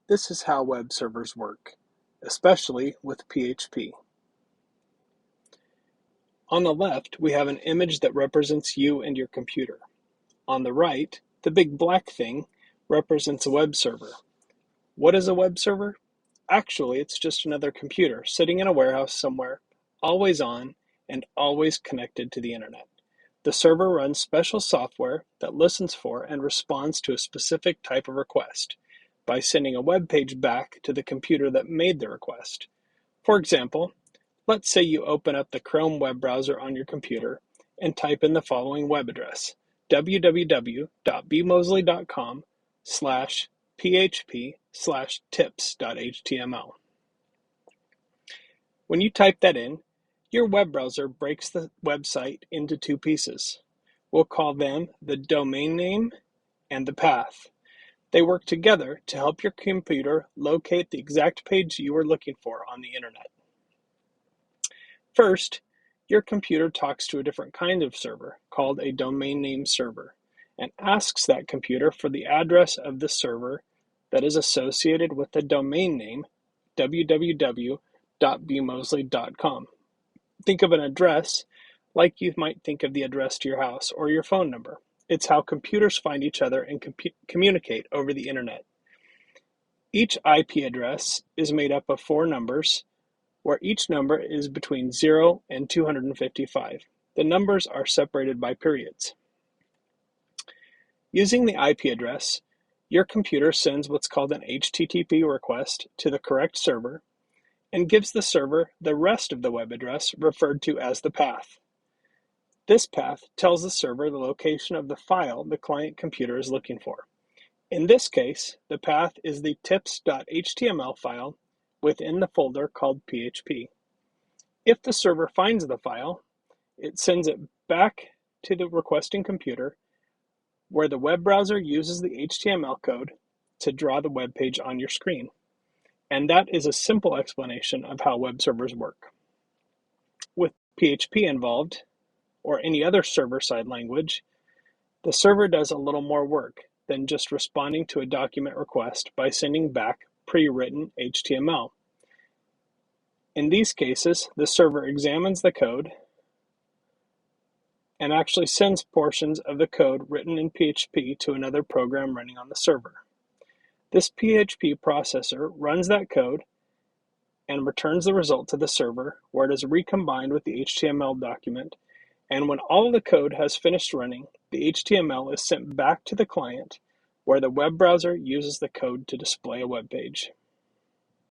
This is how web servers work, especially with PHP. On the left, we have an image that represents you and your computer. On the right, the big black thing represents a web server. What is a web server? Actually, it's just another computer sitting in a warehouse somewhere, always on and always connected to the internet. The server runs special software that listens for and responds to a specific type of request by sending a web page back to the computer that made the request. For example, let's say you open up the Chrome web browser on your computer and type in the following web address: www.bmosley.com/php/tips.html. When you type that in, your web browser breaks the website into two pieces. We'll call them the domain name and the path. They work together to help your computer locate the exact page you are looking for on the internet. First, your computer talks to a different kind of server called a domain name server and asks that computer for the address of the server that is associated with the domain name www.bmosley.com. Think of an address like you might think of the address to your house or your phone number. It's how computers find each other and communicate over the internet. Each IP address is made up of 4 numbers, where each number is between 0 and 255. The numbers are separated by periods. Using the IP address, your computer sends what's called an HTTP request to the correct server and gives the server the rest of the web address referred to as the path. This path tells the server the location of the file the client computer is looking for. In this case, the path is the tips.html file within the folder called PHP. If the server finds the file, it sends it back to the requesting computer, where the web browser uses the HTML code to draw the web page on your screen. And that is a simple explanation of how web servers work. With PHP involved, or any other server-side language, the server does a little more work than just responding to a document request by sending back pre-written HTML. In these cases, the server examines the code and actually sends portions of the code written in PHP to another program running on the server. This PHP processor runs that code and returns the result to the server, where it is recombined with the HTML document, and when all of the code has finished running, the HTML is sent back to the client, where the web browser uses the code to display a web page.